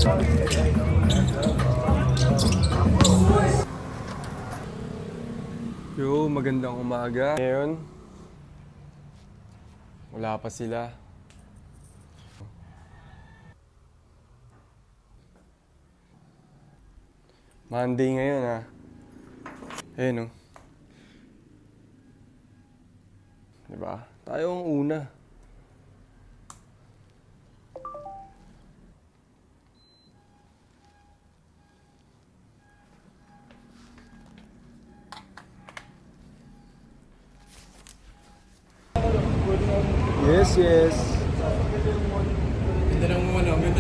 Yo, magandang umaga. Ngayon, wala pa sila. Monday ngayon ha. Ayun oh. Diba? Tayo ang una. Yes, yes. Ganda ng morning.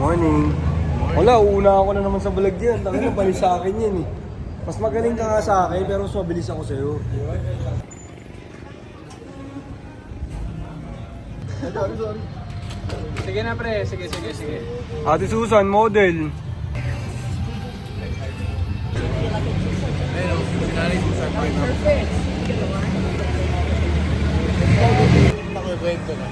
Morning. Wala, uuna ako na naman sa vlog yan. Tangin na, bali sa akin yan eh. Mas magaling ka nga sa akin, pero mas mabilis ako sa'yo. Sorry. Sige na pre, sige. Ate Susan, model. Ayun, sinali Susan. Perfect. Nakikwento na.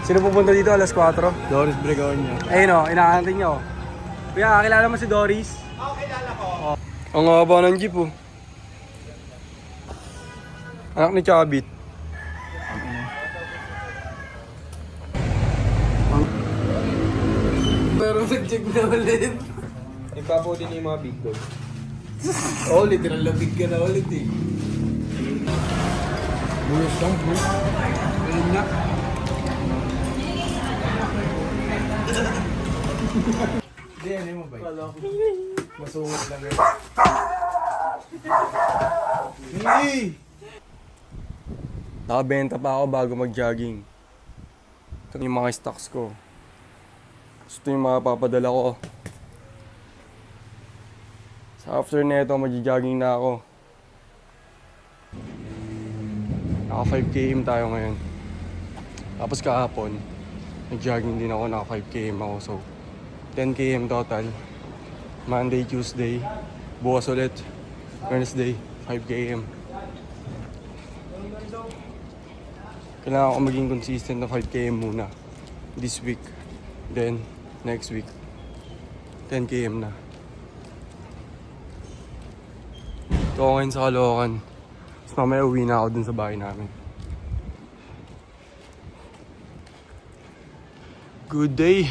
Sino pupunta dito alas 4? Doris Bregonia. Ayun o, inaantay niya o. Kuya, kakilala mo si Doris? Oo, kilala ko. Ang haba ng jeep oh. Anak ni Chabit. Pero nag-check na ulit. Nagpaputi niya yung mga big dog. Oo, literal labig ka na ulit eh. Bulos lang, bulos. Ganun na. Hindi, ano mo ba? Masungot lang yun. Hey! Nakabenta pa ako bago mag-jogging. Ito yung mga stocks ko. Ito yung mga papadala ko. Sa after neto, mag-jogging na ako. Naka 5 km tayo ngayon. Tapos kahapon, nag-jogging din ako, naka 5 km ako. So, 10 km total. Monday, Tuesday, bukas ulit. Wednesday, 5 km. Kailangan ko maging consistent na 5 km muna. This week. Then, next week, 10 km na. Ito ako ngayon sa Caloocan. Tapos mamaya uwi na ako dun sa bahay namin. Good day!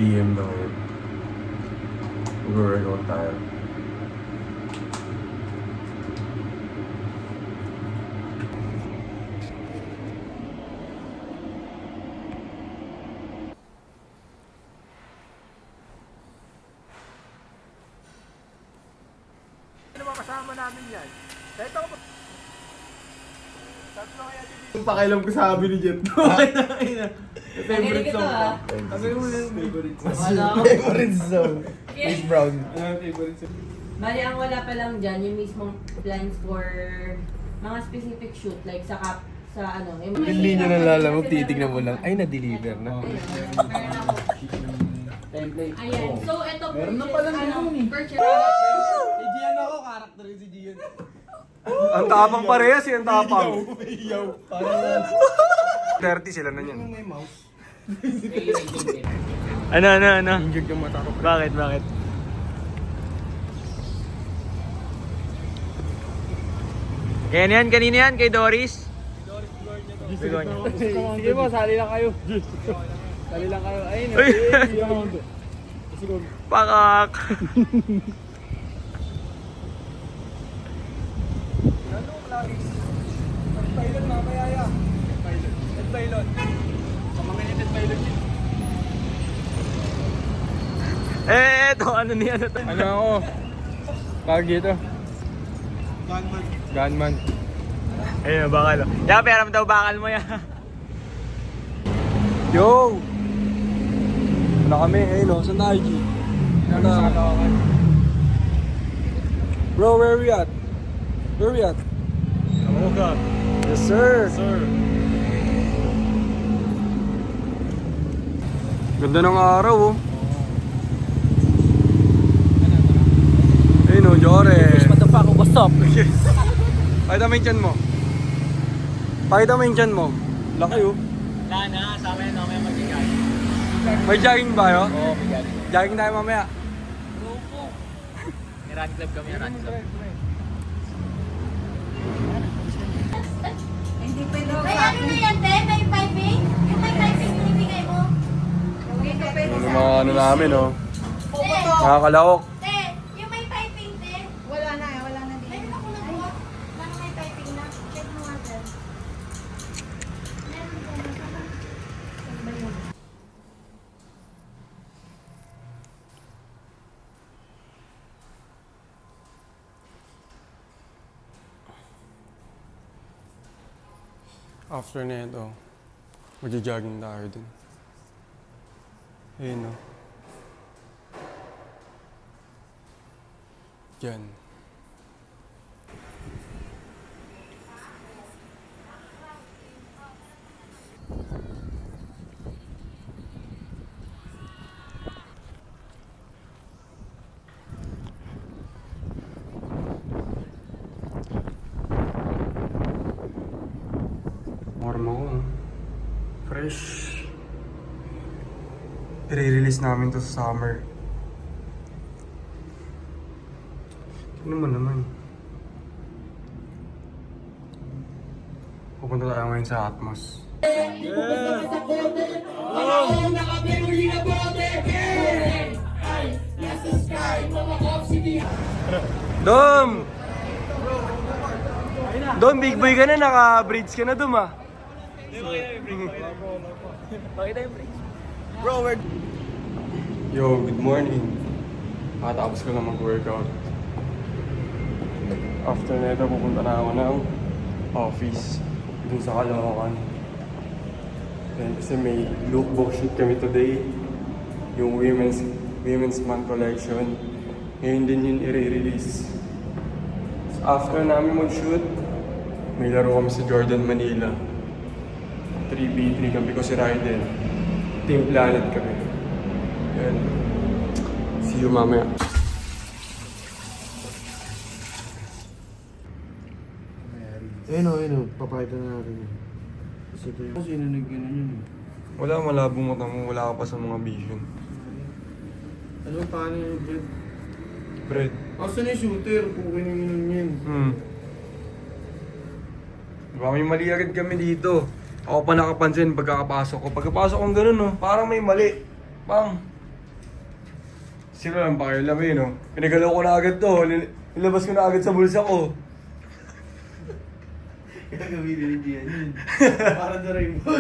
AM daw yun. Mag-workout tayo. Ano ba kasama namin yan? Kahit ako Yung pakialam ko sabi ni Jet. Favorite song ko. Sabi mo yung favorite song. Favorite song. Chris Brown. Ano favorite song? Bali, ang wala pa lang dyan, yung mismong plans for mga specific shoot, like sa ano. Hindi nyo nalalamog, titignan mo lang. Ay, na-deliver na. Template. Ayan. So, ito Meron na pala purchase. Si Gian ako, karakter si Gian. Ang tapang parehas eh, ang tapang. Iyaw. Parang 30 sila na yan. may mouse. Ano? Injured yung mata ko. Bakit? Yan, kanina yan, kay Doris. Sige mo, sali lang kayo. Sali lang kayo. Ayun. Pakak! Pilot mamaya ya. Pilot. Sa mga Ted Pilot yun. Eto, ano niya na to? Ano ako? Tawag dito. Gunman. Ayun, bakal. Ya, pera mo daw bakal mo yan. Yo! Wala kami, ayun o, saan tayo, G? Bro, where we at? Where we at? Kamuga. Yes, sir. Sir. Ganda ng araw, oh. Ayun, oh, Jore. Motherfucker, what's up? Pakita mo yung tiyan mo. Pakita mo yung tiyan mo. Laki, oh. Wala na, sa amin na may magigay. May jogging ba, oh? Oo, bigyan. Jogging tayo mamaya. May run club kami, run club. Hindi pwede May ano na yan, te? May piping? Yung may piping binibigay mo? Hindi pwede Yung mga ano namin, oh. Te, Nakakalawok. te, yung may piping, te. Wala na din. Meron ako nagawa. Parang may piping na. Check mo nga, te. Meron ko. Saan ba yun? After na ito, magja-jogging tayo dun. Ayun, oh. Diyan. Warm ako, ah. Fresh. I-release namin to sa summer. Ano mo naman? Pupunta tayo ngayon sa Atmos. Dom! Dom, big boy ka na, naka-braids ka na, Dom, ah. Pakita yung break. Bro, we're... Yo, good morning. Makatapos ko lang mag-workout. After na ito, pupunta na ako ng office dun sa Caloocan. Then, kasi may lookbook shoot kami today. Yung Women's Month collection. Ngayon din yun i-release. So, after namin mag-shoot, may laro kami sa Jordan, Manila. 3v3 kami ko si Raiden. Team Planet kami. Yan. See you mamaya. Ayun o, papakita na natin yun. Kasi ito yung... Sino nag-ganon yun? Wala, malabong mata mo. Wala ka pa sa mga vision. Ano paano yung bread? Bread. Asan yung shooter? Kung kiniminom yun. Diba, may mali agad kami dito. Ako pa nakapansin pagkakapasok ko. Pagkapasok kong ganun, no, parang may mali. Bang! Sila lang pakialam eh, no? Pinagalaw ko na agad to. Nilabas ko na agad sa bulsa ko. Gagawin din yun. Para na rin mo.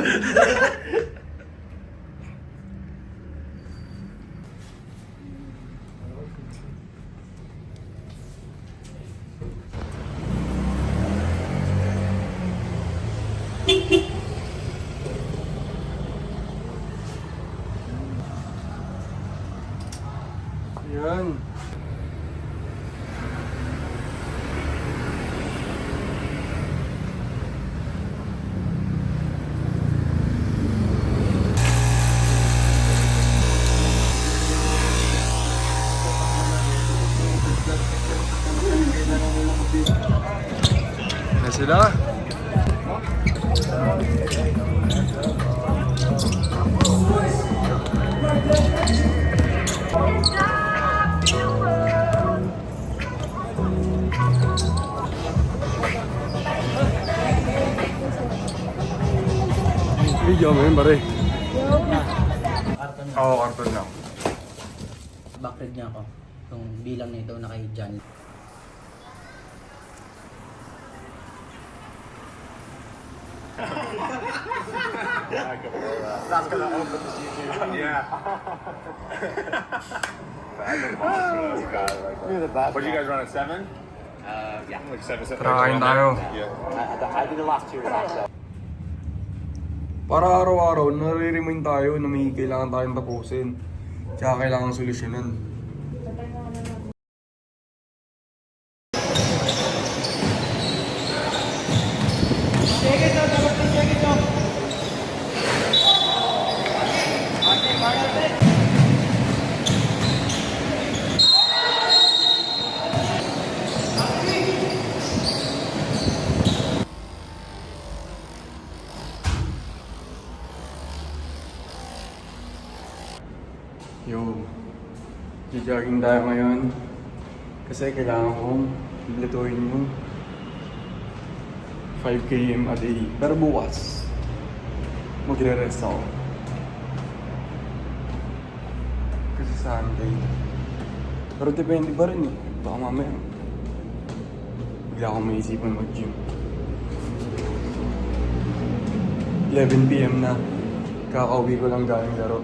Yan. Na sila. Video mo yun, pare. Oo, karton lang. Backread niya ako. Yung bilang nito na kay John. That's gonna open the YouTube. Yeah. What did you guys run at 7? Yeah. Like 7. Tara, kain tayo. Yeah. I did the last 2 so. Para araw-araw, nare-remind tayo na may kailangan tayong tapusin. Tsaka kailangan solusyonan. Jogging tayo ngayon. Kasi kailangan kong lutuin yung 5 km a day. Pero bukas, magre-rest ako. Kasi Sunday. Pero depende pa rin eh. Baka mamaya, bigla akong maisipan mag-gym. 11 PM na. Kakauwi ko lang galing laro.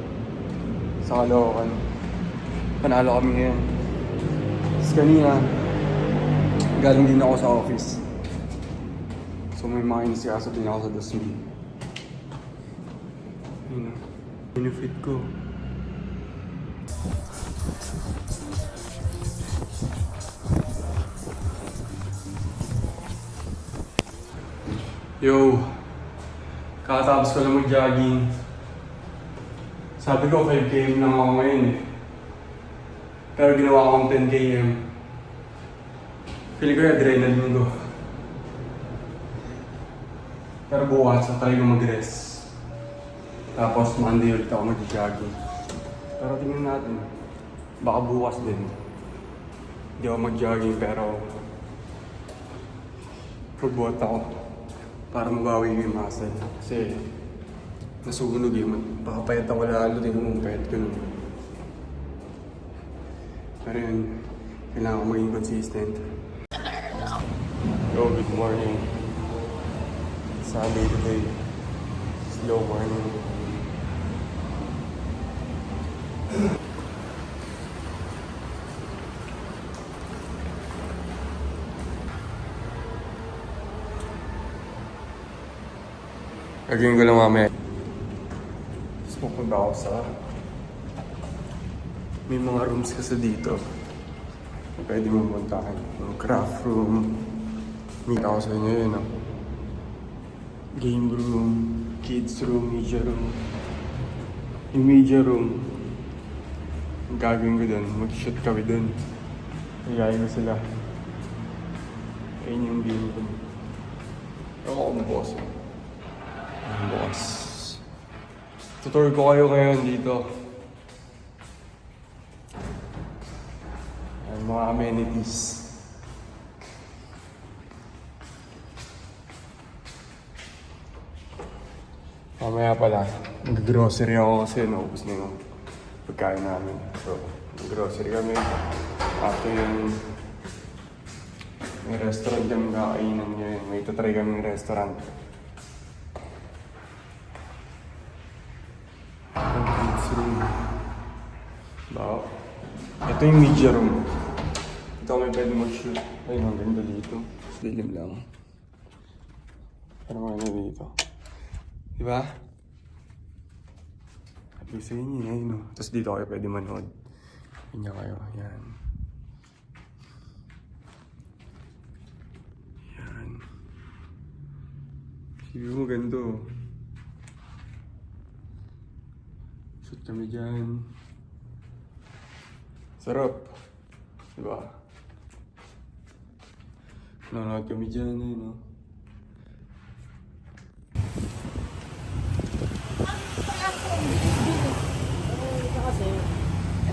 Sa Caloocan. Panalo kami ngayon. Tapos kanina, galing din ako sa office. So may mga inisikaso din ako sa dosmi. Yun na. Benefit ko. Yo! Kakatapos ko lang mag-jogging. Sabi ko 5 km lang ako ngayon eh. Pero ginawa akong 10 km. Feeling ko yung adrenaline ko. Pero bukas, try ko mag-rest. Tapos Monday ulit ako mag-jogging. Pero tingnan natin. Baka bukas din. Hindi ako mag-jogging pero pagbuhat ako para mabawi yung muscle. Kasi nasunog yun. Baka payat ako lalo din kung payat ko nun. Pero yun, kailangan ko maging consistent. Yo, good morning. Sunday today. Slow morning. Gagawin ko lang mamaya. Tapos pupunta ako sa... May mga rooms kasi dito. Pwede mo puntahan. Yung craft room. Meet ako sa inyo yun. Game room, kids room, media room. Yung media room, ang gagawin ko dun, mag-shoot kami dun. Higayin ko sila. Ayun yung game room. Ako ako boss. Boss. Tutor ko kayo ngayon dito. Ayan, mga amenities. Mamaya pala, nag-grocery ako kasi naubos na yung pagkain namin. So, nag-grocery kami. After yung may restaurant yung kakainan nyo yun. May tatry kami yung restaurant. Ang kids room. Bao. Ito yung media room. Ito kami pwede mag-shoot. Ay, ang ganda dito. Dilim lang. Ano mga dito? Diba? Sabi sa inyo, yun, no? Tapos dito kayo pwede manood. Ganyan kayo, yan. Yan. Sige mo, ganito. Shoot kami dyan. Sarap. Diba? Nanonood kami dyan, eh, no?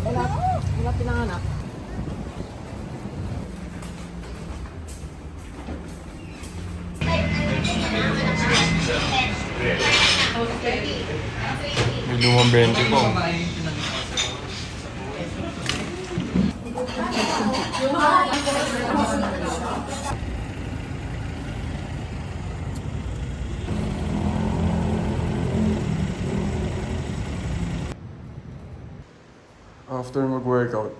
Wala pinanganak. May lumang 20 po. After mag-workout,